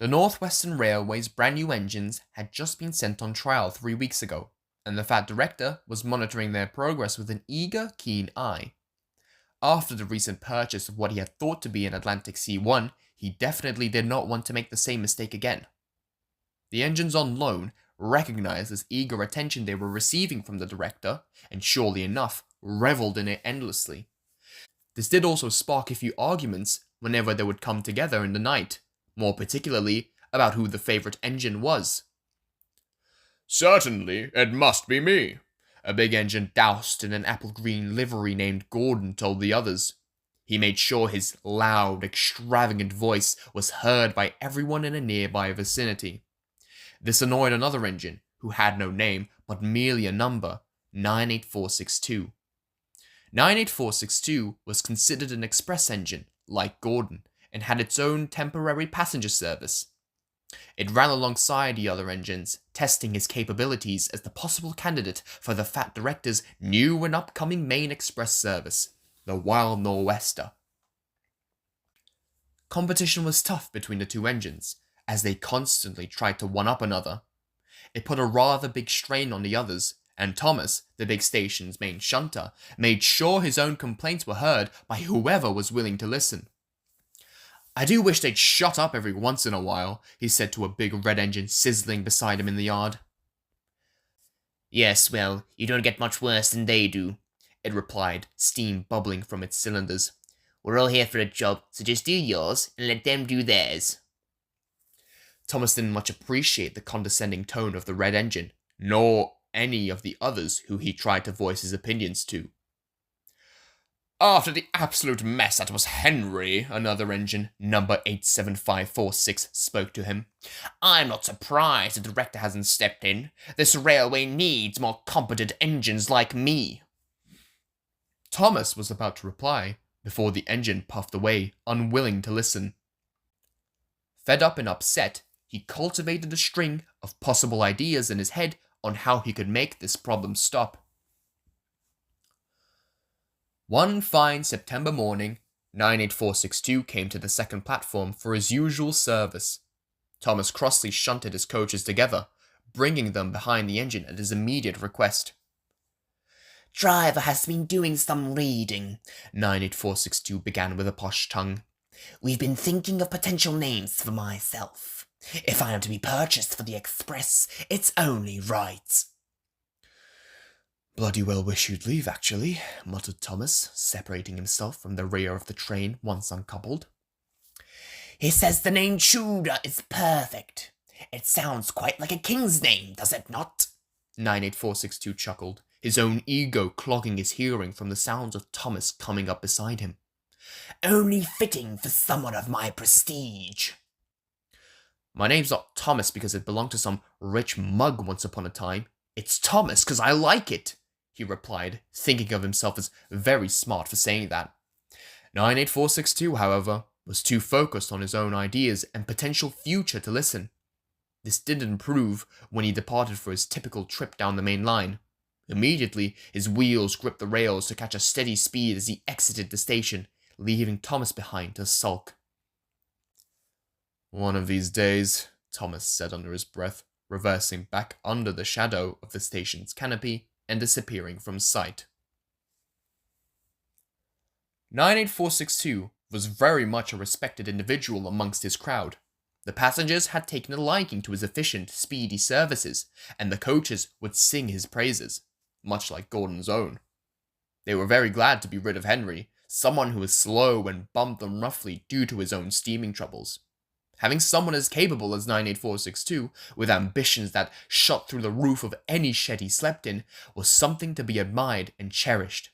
The Northwestern Railway's brand new engines had just been sent on trial 3 weeks ago, and the Fat Director was monitoring their progress with an eager, keen eye. After the recent purchase of what he had thought to be an Atlantic C1, he definitely did not want to make the same mistake again. The engines on loan recognized this eager attention they were receiving from the director, and surely enough, reveled in it endlessly. This did also spark a few arguments whenever they would come together in the night, more particularly about who the favorite engine was. "Certainly, it must be me," a big engine doused in an apple-green livery named Gordon told the others. He made sure his loud, extravagant voice was heard by everyone in a nearby vicinity. This annoyed another engine, who had no name, but merely a number, 98462. 98462 was considered an express engine, like Gordon, and had its own temporary passenger service. It ran alongside the other engines, testing his capabilities as the possible candidate for the Fat Director's new and upcoming main express service, the Wild Nor'Wester. Competition was tough between the two engines, as they constantly tried to one-up another. It put a rather big strain on the others, and Thomas, the big station's main shunter, made sure his own complaints were heard by whoever was willing to listen. "I do wish they'd shut up every once in a while," he said to a big red engine sizzling beside him in the yard. "Yes, well, you don't get much worse than they do," it replied, steam bubbling from its cylinders. "We're all here for a job, so just do yours and let them do theirs." Thomas didn't much appreciate the condescending tone of the red engine, nor any of the others who he tried to voice his opinions to. "After the absolute mess that was Henry," another engine, number 87546, spoke to him, "I'm not surprised the director hasn't stepped in. This railway needs more competent engines like me." Thomas was about to reply before the engine puffed away, unwilling to listen. Fed up and upset, he cultivated a string of possible ideas in his head on how he could make this problem stop. One fine September morning, 98462 came to the second platform for his usual service. Thomas crossly shunted his coaches together, bringing them behind the engine at his immediate request. "Driver has been doing some reading," 98462 began with a posh tongue. "We've been thinking of potential names for myself. If I am to be purchased for the express, it's only right." "Bloody well wish you'd leave, actually," muttered Thomas, separating himself from the rear of the train once uncoupled. "He says the name Tudor is perfect. It sounds quite like a king's name, does it not?" 98462 chuckled, his own ego clogging his hearing from the sounds of Thomas coming up beside him. "Only fitting for someone of my prestige." "My name's not Thomas because it belonged to some rich mug once upon a time. It's Thomas because I like it," he replied, thinking of himself as very smart for saying that. 98462, however, was too focused on his own ideas and potential future to listen. This didn't improve when he departed for his typical trip down the main line. Immediately, his wheels gripped the rails to catch a steady speed as he exited the station, leaving Thomas behind to sulk. "One of these days," Thomas said under his breath, reversing back under the shadow of the station's canopy and disappearing from sight. 98462 was very much a respected individual amongst his crowd. The passengers had taken a liking to his efficient, speedy services, and the coaches would sing his praises, much like Gordon's own. They were very glad to be rid of Henry, someone who was slow and bumped them roughly due to his own steaming troubles. Having someone as capable as 98462, with ambitions that shot through the roof of any shed he slept in, was something to be admired and cherished.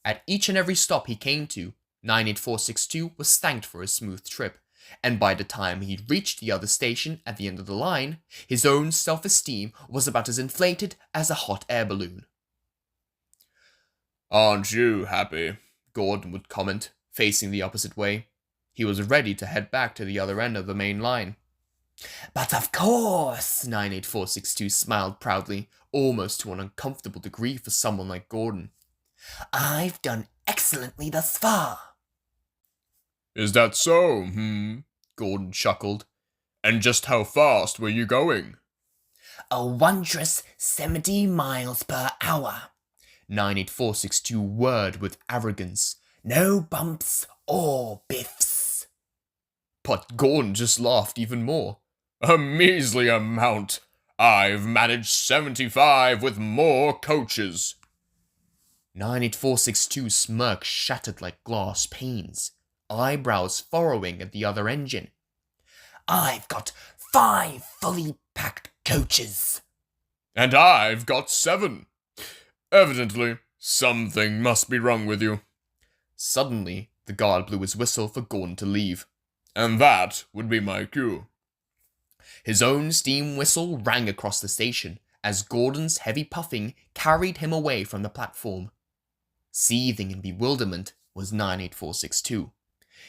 At each and every stop he came to, 98462 was thanked for his smooth trip, and by the time he'd reached the other station at the end of the line, his own self-esteem was about as inflated as a hot air balloon. "Aren't you happy?" Gordon would comment, facing the opposite way. He was ready to head back to the other end of the main line. "But of course," 98462 smiled proudly, almost to an uncomfortable degree for someone like Gordon. "I've done excellently thus far." "Is that so? Gordon chuckled. And just how fast were you going? A wondrous 70 miles per hour. 98462 whirred with arrogance. No bumps or biffs. But Gordon just laughed even more. A measly amount. I've managed 75 with more coaches. 98462's smirk shattered like glass panes, eyebrows furrowing at the other engine. I've got 5 fully packed coaches. And I've got 7. Evidently, something must be wrong with you. Suddenly, the guard blew his whistle for Gordon to leave. And that would be my cue. His own steam whistle rang across the station as Gordon's heavy puffing carried him away from the platform. Seething in bewilderment was 98462.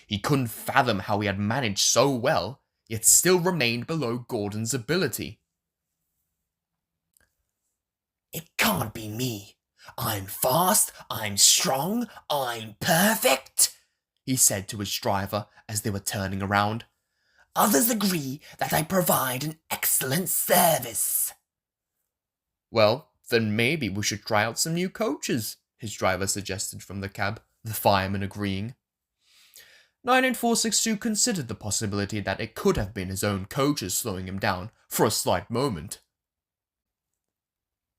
He couldn't fathom how he had managed so well, yet still remained below Gordon's ability. It can't be me. I'm fast, I'm strong, I'm perfect, he said to his driver as they were turning around. Others agree that I provide an excellent service. Well, then maybe we should try out some new coaches, his driver suggested from the cab, the fireman agreeing. 98462 considered the possibility that it could have been his own coaches slowing him down for a slight moment.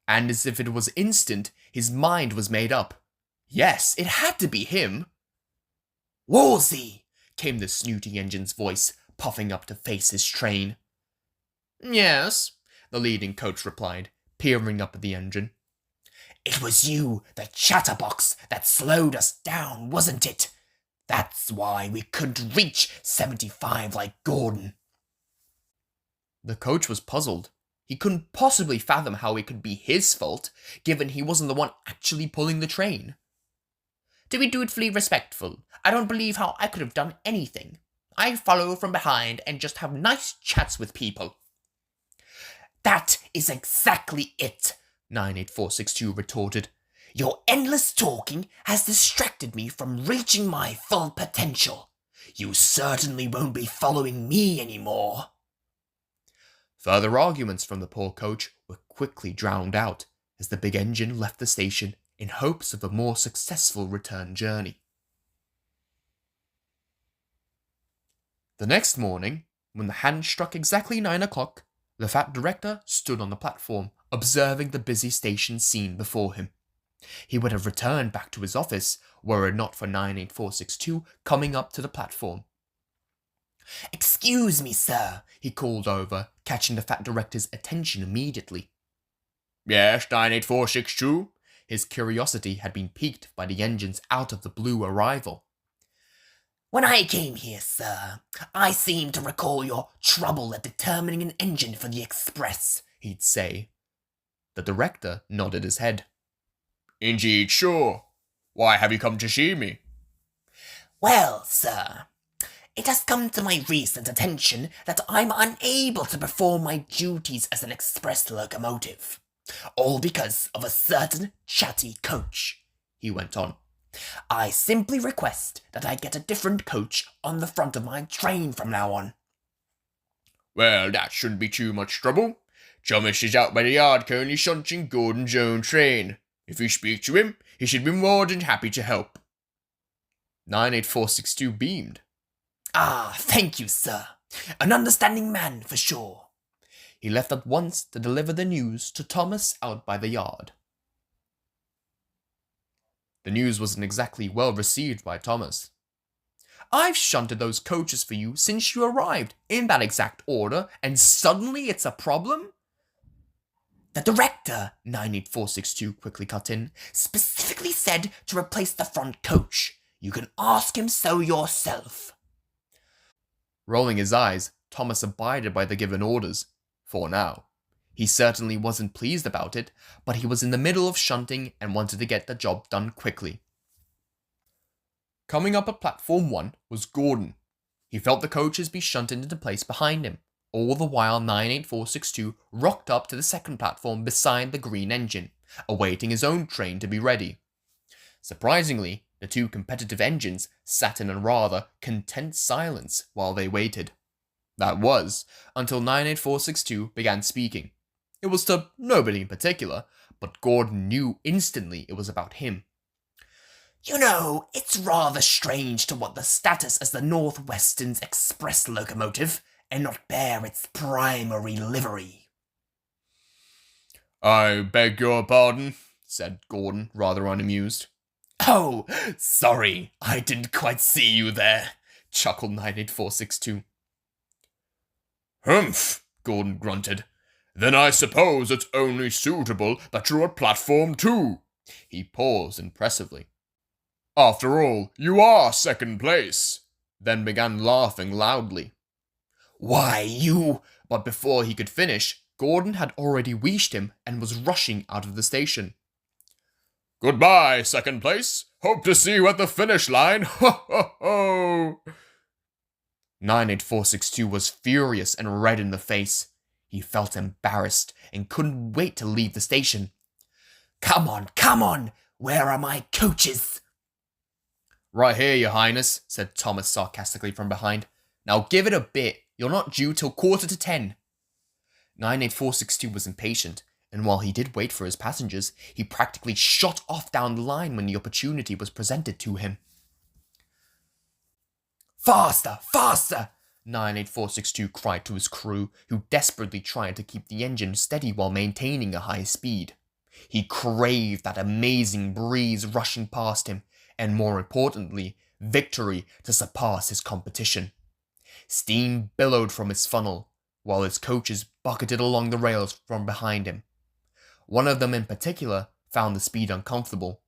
And as if it was instant, his mind was made up. Yes, it had to be him. Wolsey, came the snooty engine's voice, puffing up to face his train. Yes, the leading coach replied, peering up at the engine. It was you, the chatterbox, that slowed us down, wasn't it? That's why we couldn't reach 75 like Gordon. The coach was puzzled. He couldn't possibly fathom how it could be his fault, given he wasn't the one actually pulling the train. To be dutifully respectful, I don't believe how I could have done anything. I follow from behind and just have nice chats with people. That is exactly it, 98462 retorted. Your endless talking has distracted me from reaching my full potential. You certainly won't be following me anymore. Further arguments from the poor coach were quickly drowned out as the big engine left the station in hopes of a more successful return journey. The next morning, when the hand struck exactly 9 o'clock, the fat director stood on the platform, observing the busy station scene before him. He would have returned back to his office were it not for 98462 coming up to the platform. Excuse me, sir, he called over, catching the fat director's attention immediately. Yes, 98462? His curiosity had been piqued by the engine's out-of-the-blue arrival. When I came here, sir, I seemed to recall your trouble at determining an engine for the express, he'd say. The director nodded his head. Indeed, sure. Why have you come to see me? Well, sir, it has come to my recent attention that I'm unable to perform my duties as an express locomotive. All because of a certain chatty coach, he went on. I simply request that I get a different coach on the front of my train from now on. Well, that shouldn't be too much trouble. Thomas is out by the yard currently shunting Gordon's own train. If you speak to him, he should be more than happy to help. 98462 beamed. Ah, thank you, sir. An understanding man for sure. He left at once to deliver the news to Thomas out by the yard. The news wasn't exactly well received by Thomas. I've shunted those coaches for you since you arrived, in that exact order, and suddenly it's a problem? The director, 98462 quickly cut in, specifically said to replace the front coach. You can ask him so yourself. Rolling his eyes, Thomas abided by the given orders. For now. He certainly wasn't pleased about it, but he was in the middle of shunting and wanted to get the job done quickly. Coming up at platform 1 was Gordon. He felt the coaches be shunted into place behind him. All the while 98462 rocked up to the second platform beside the green engine, awaiting his own train to be ready. Surprisingly, the two competitive engines sat in a rather content silence while they waited. That was, until 98462 began speaking. It was to nobody in particular, but Gordon knew instantly it was about him. You know, it's rather strange to want the status as the Northwestern's express locomotive and not bear its primary livery. I beg your pardon, said Gordon, rather unamused. Oh, sorry, I didn't quite see you there, chuckled 98462. Humph, Gordon grunted. Then I suppose it's only suitable that you're at platform 2. He paused impressively. After all, you are second place. Then began laughing loudly. Why, you... But before he could finish, Gordon had already reached him and was rushing out of the station. Goodbye, second place. Hope to see you at the finish line. Ho, ho, ho. 98462 was furious and red in the face. He felt embarrassed and couldn't wait to leave the station. Come on, where are my coaches? Right here, your highness, said Thomas sarcastically from behind. Now give it a bit, you're not due till 9:45. 98462 was impatient, and while he did wait for his passengers, he practically shot off down the line when the opportunity was presented to him. Faster, faster! 98462 cried to his crew, who desperately tried to keep the engine steady while maintaining a high speed. He craved that amazing breeze rushing past him, and more importantly, victory to surpass his competition. Steam billowed from his funnel, while his coaches bucketed along the rails from behind him. One of them in particular found the speed uncomfortable.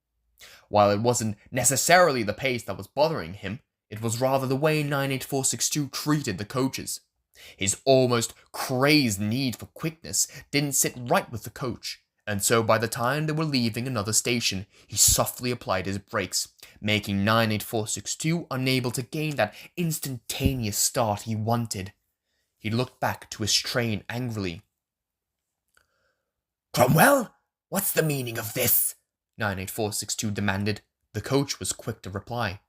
While it wasn't necessarily the pace that was bothering him, it was rather the way 98462 treated the coaches. His almost crazed need for quickness didn't sit right with the coach, and so by the time they were leaving another station, he softly applied his brakes, making 98462 unable to gain that instantaneous start he wanted. He looked back to his train angrily. Cromwell, what's the meaning of this? 98462 demanded. The coach was quick to reply.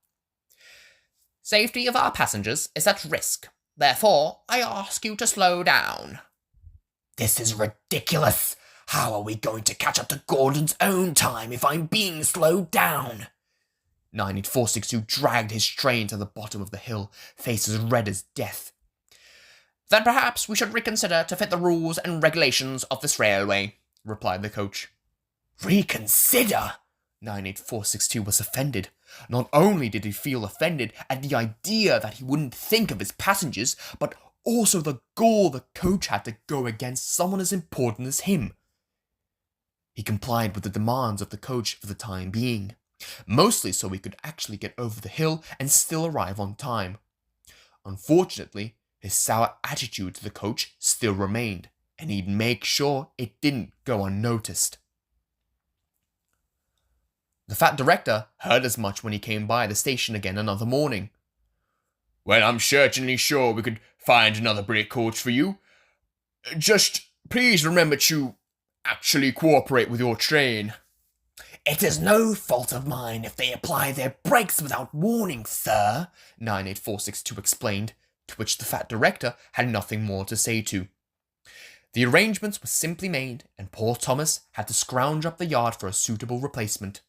Safety of our passengers is at risk. Therefore, I ask you to slow down. This is ridiculous. How are we going to catch up to Gordon's own time if I'm being slowed down? 98462 dragged his train to the bottom of the hill, face as red as death. Then perhaps we should reconsider to fit the rules and regulations of this railway, replied the coach. Reconsider? 98462 was offended. Not only did he feel offended at the idea that he wouldn't think of his passengers, but also the gall the coach had to go against someone as important as him. He complied with the demands of the coach for the time being, mostly so he could actually get over the hill and still arrive on time. Unfortunately, his sour attitude to the coach still remained, and he'd make sure it didn't go unnoticed. The fat director heard as much when he came by the station again another morning. Well, I'm certainly sure we could find another break coach for you. Just please remember to actually cooperate with your train. It is no fault of mine if they apply their brakes without warning, sir, 98462 explained, to which the fat director had nothing more to say to. The arrangements were simply made, and poor Thomas had to scrounge up the yard for a suitable replacement.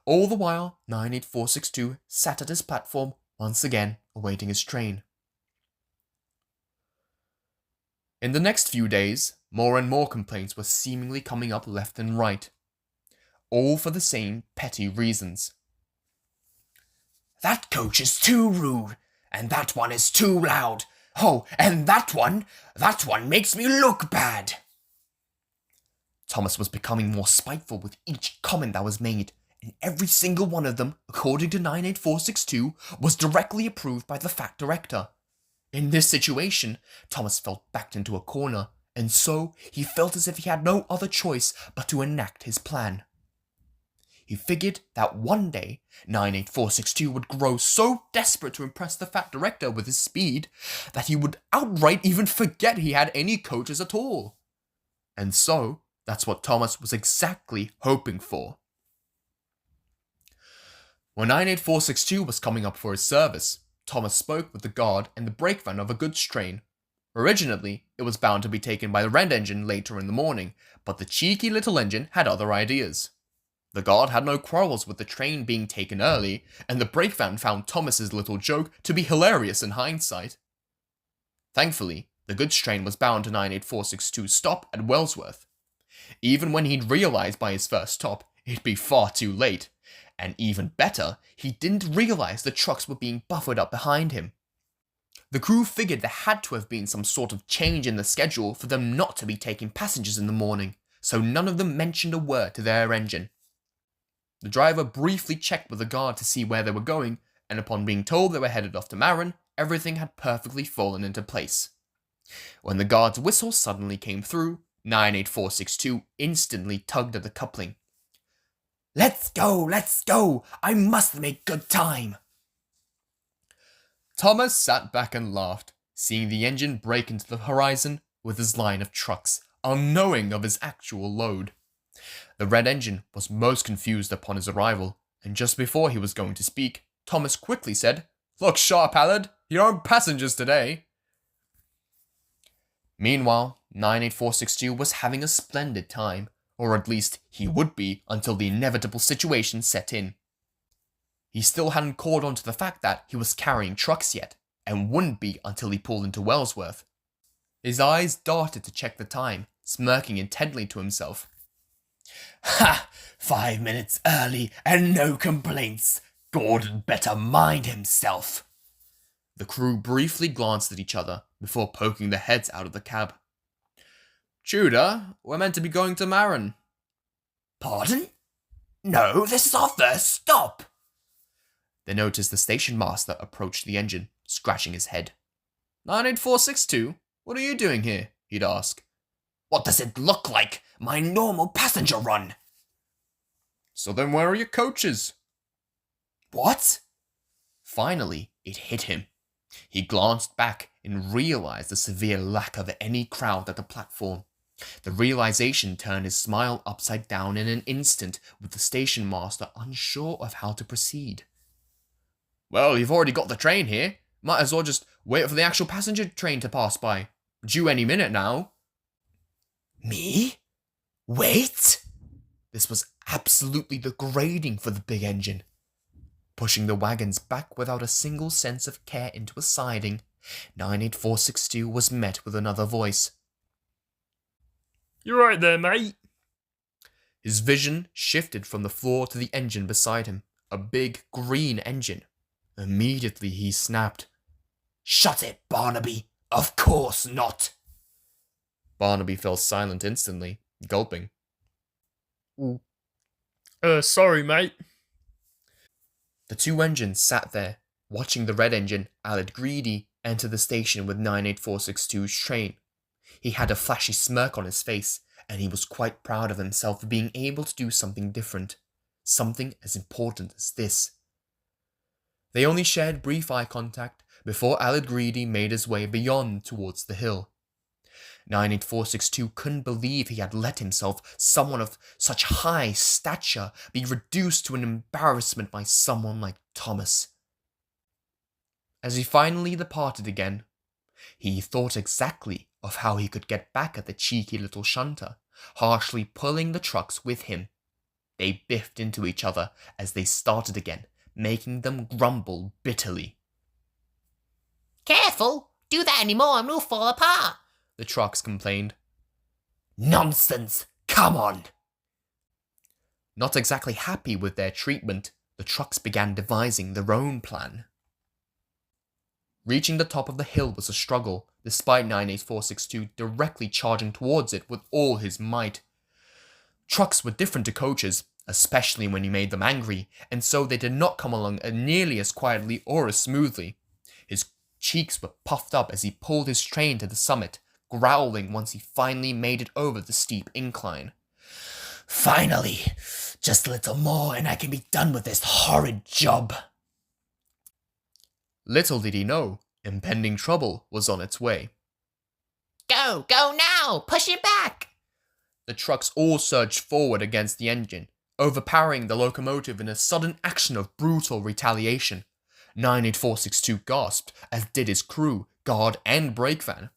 All the while, 98462 sat at his platform, once again awaiting his train. In the next few days, more and more complaints were seemingly coming up left and right, all for the same petty reasons. That coach is too rude, and that one is too loud. Oh, and that one makes me look bad. Thomas was becoming more spiteful with each comment that was made, and every single one of them, according to 98462, was directly approved by the fat director. In this situation, Thomas felt backed into a corner, and so he felt as if he had no other choice but to enact his plan. He figured that one day, 98462 would grow so desperate to impress the fat director with his speed that he would outright even forget he had any coaches at all. And so, that's what Thomas was exactly hoping for. When 98462 was coming up for his service, Thomas spoke with the guard and the brakeman of a goods train, Originally, it was bound to be taken by the red engine later in the morning, but the cheeky little engine had other ideas. The guard had no quarrels with the train being taken early, and the brake van found Thomas's little joke to be hilarious in hindsight. Thankfully, the goods train was bound to 98462's stop at Wellsworth. Even when he'd realised by his first stop, it'd be far too late. And even better, he didn't realise the trucks were being buffered up behind him. The crew figured there had to have been some sort of change in the schedule for them not to be taking passengers in the morning, so none of them mentioned a word to their engine. The driver briefly checked with the guard to see where they were going, and upon being told they were headed off to Marin, everything had perfectly fallen into place. When the guard's whistle suddenly came through, 98462 instantly tugged at the coupling. Let's go, I must make good time. Thomas sat back and laughed, seeing the engine break into the horizon with his line of trucks, unknowing of his actual load. The red engine was most confused upon his arrival, and just before he was going to speak, Thomas quickly said, "Look sharp, Allard, you aren't passengers today." Meanwhile, 98462 was having a splendid time, or at least he would be until the inevitable situation set in. He still hadn't caught on to the fact that he was carrying trucks yet, and wouldn't be until he pulled into Wellsworth. His eyes darted to check the time, smirking intently to himself. Ha! 5 minutes early and no complaints. Gordon better mind himself. The crew briefly glanced at each other before poking their heads out of the cab. "Tudor, we're meant to be going to Marin." Pardon? No, this is our first stop. They noticed the station master approached the engine, scratching his head. 98462, what are you doing here? He'd ask. What does it look like? My normal passenger run. So then where are your coaches? What? Finally, it hit him. He glanced back and realized the severe lack of any crowd at the platform. The realization turned his smile upside down in an instant, with the station master unsure of how to proceed. "Well, you've already got the train here. Might as well just wait for the actual passenger train to pass by. Due any minute now." Me? Wait? This was absolutely degrading for the big engine. Pushing the wagons back without a single sense of care into a siding, 98462 was met with another voice. "You right there, mate?" His vision shifted from the floor to the engine beside him, a big green engine. Immediately he snapped. Shut it, Barnaby. Of course not. Barnaby fell silent instantly, gulping. Sorry, mate." The two engines sat there, watching the red engine, Allard Greedy, enter the station with 98462's train. He had a flashy smirk on his face, and he was quite proud of himself for being able to do something different, something as important as this. They only shared brief eye contact before Allard Greedy made his way beyond towards the hill. 98462 couldn't believe he had let himself, someone of such high stature, be reduced to an embarrassment by someone like Thomas. As he finally departed again, he thought exactly of how he could get back at the cheeky little shunter, harshly pulling the trucks with him. They biffed into each other as they started again, making them grumble bitterly. Careful! Do that anymore and we'll fall apart, the trucks complained. Nonsense! Come on! Not exactly happy with their treatment, the trucks began devising their own plan. Reaching the top of the hill was a struggle, despite 98462 directly charging towards it with all his might. Trucks were different to coaches, especially when he made them angry, and so they did not come along nearly as quietly or as smoothly. His cheeks were puffed up as he pulled his train to the summit, growling once he finally made it over the steep incline. Finally! Just a little more and I can be done with this horrid job. Little did he know, impending trouble was on its way. Go now! Push it back! The trucks all surged forward against the engine, overpowering the locomotive in a sudden action of brutal retaliation. 98462 gasped, as did his crew, guard, and brake van.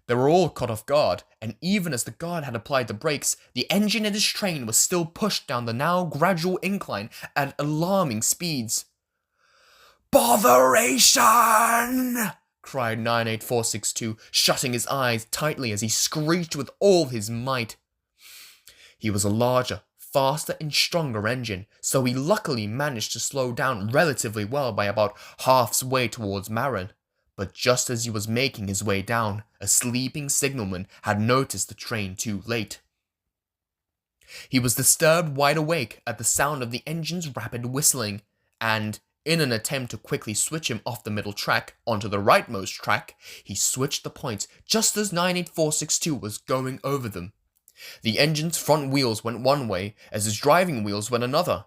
They were all caught off guard, and even as the guard had applied the brakes, the engine in his train was still pushed down the now gradual incline at alarming speeds. "Botheration!" cried 98462, shutting his eyes tightly as he screeched with all his might. He was a larger, faster and stronger engine, so he luckily managed to slow down relatively well by about halfway towards Marin. But just as he was making his way down, a sleeping signalman had noticed the train too late. He was disturbed wide awake at the sound of the engine's rapid whistling, and, in an attempt to quickly switch him off the middle track onto the rightmost track, he switched the points just as 98462 was going over them. The engine's front wheels went one way as his driving wheels went another,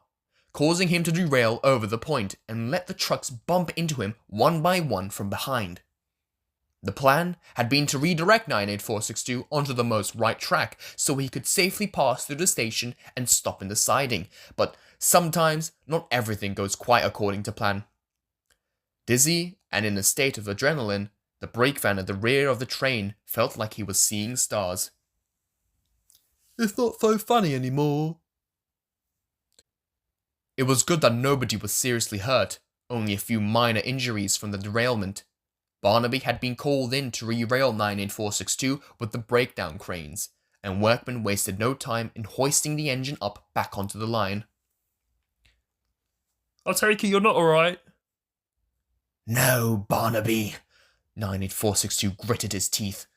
causing him to derail over the point and let the trucks bump into him one by one from behind. The plan had been to redirect 98462 onto the most right track so he could safely pass through the station and stop in the siding, but sometimes not everything goes quite according to plan. Dizzy and in a state of adrenaline, the brake van at the rear of the train felt like he was seeing stars. "It's not so funny anymore." It was good that nobody was seriously hurt, only a few minor injuries from the derailment. Barnaby had been called in to re-rail 98462 with the breakdown cranes, and workmen wasted no time in hoisting the engine up back onto the line. "I take it you're not alright?" "No, Barnaby," 98462 gritted his teeth.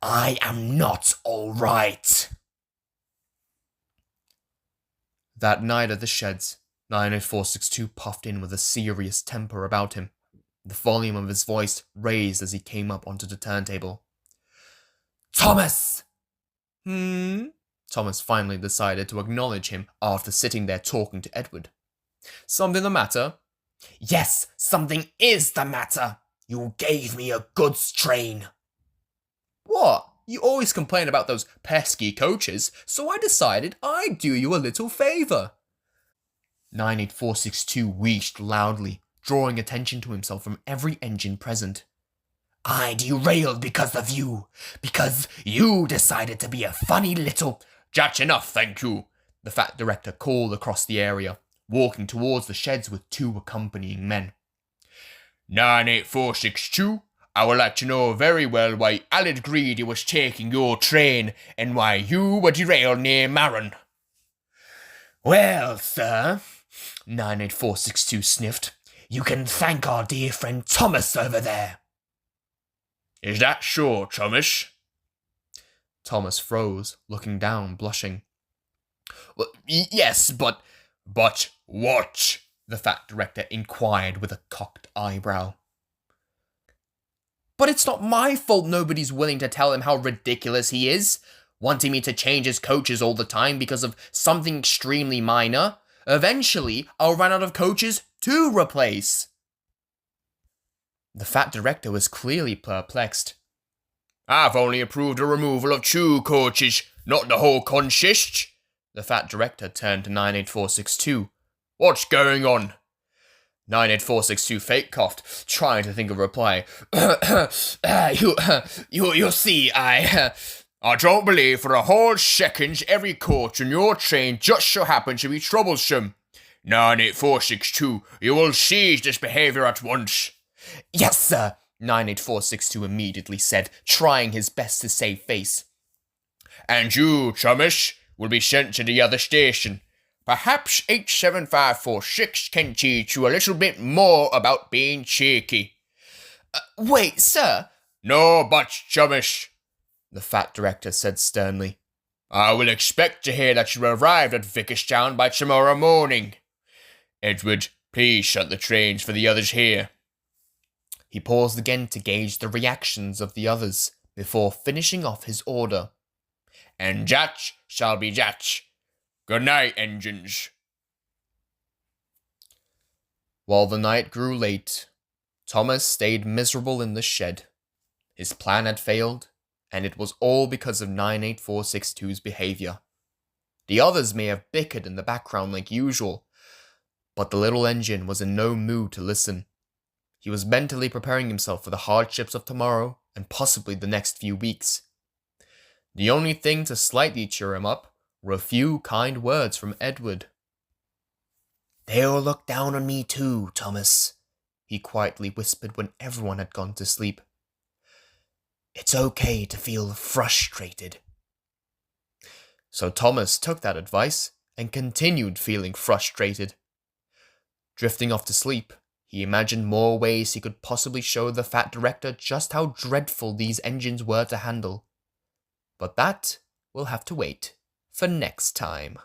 "I am not all right." That night at the sheds, 98462 puffed in with a serious temper about him, the volume of his voice raised as he came up onto the turntable. "Thomas!" Thomas finally decided to acknowledge him after sitting there talking to Edward. "Something the matter?" "Yes, something is the matter. You gave me a goods train." "What? You always complain about those pesky coaches, so I decided I'd do you a little favour." 98462 wheezed loudly, drawing attention to himself from every engine present. "I derailed because of you. Because you decided to be a funny little—" "That's enough, thank you," the fat director called across the area, walking towards the sheds with two accompanying men. 98462, I would like to know very well why Aled Greedy was taking your train and why you were derailed near Marin." "Well, sir," 98462 sniffed, "you can thank our dear friend Thomas over there." "Is that sure, Thomas?" Thomas froze, looking down, blushing. "Well, yes, but what?" the fat director inquired with a cocked eyebrow. "But it's not my fault nobody's willing to tell him how ridiculous he is, wanting me to change his coaches all the time because of something extremely minor. Eventually, I'll run out of coaches to replace." The fat director was clearly perplexed. "I've only approved the removal of 2 coaches, not the whole consist." The fat director turned to 98462. "What's going on?" 98462 fake coughed, trying to think of a reply. You see, I don't believe for a whole second every coach on your train just so happens to be troublesome. 98462, you will cease this behaviour at once." "Yes, sir," 98462 immediately said, trying his best to save face. "And you, Thomas, will be sent to the other station. Perhaps 87546 can teach you a little bit more about being cheeky." "Wait, sir." "No buts, Thomas," the fat director said sternly. "I will expect to hear that you arrived at Vickerstown by tomorrow morning. Edward, please shut the trains for the others here." He paused again to gauge the reactions of the others before finishing off his order. "And that shall be that. Good night, engines." While the night grew late, Thomas stayed miserable in the shed. His plan had failed, and it was all because of 98462's behavior. The others may have bickered in the background like usual, but the little engine was in no mood to listen. He was mentally preparing himself for the hardships of tomorrow and possibly the next few weeks. The only thing to slightly cheer him up were a few kind words from Edward. "They'll look down on me too, Thomas," he quietly whispered when everyone had gone to sleep. "It's okay to feel frustrated." So Thomas took that advice and continued feeling frustrated. Drifting off to sleep, he imagined more ways he could possibly show the fat director just how dreadful these engines were to handle. But that will have to wait for next time.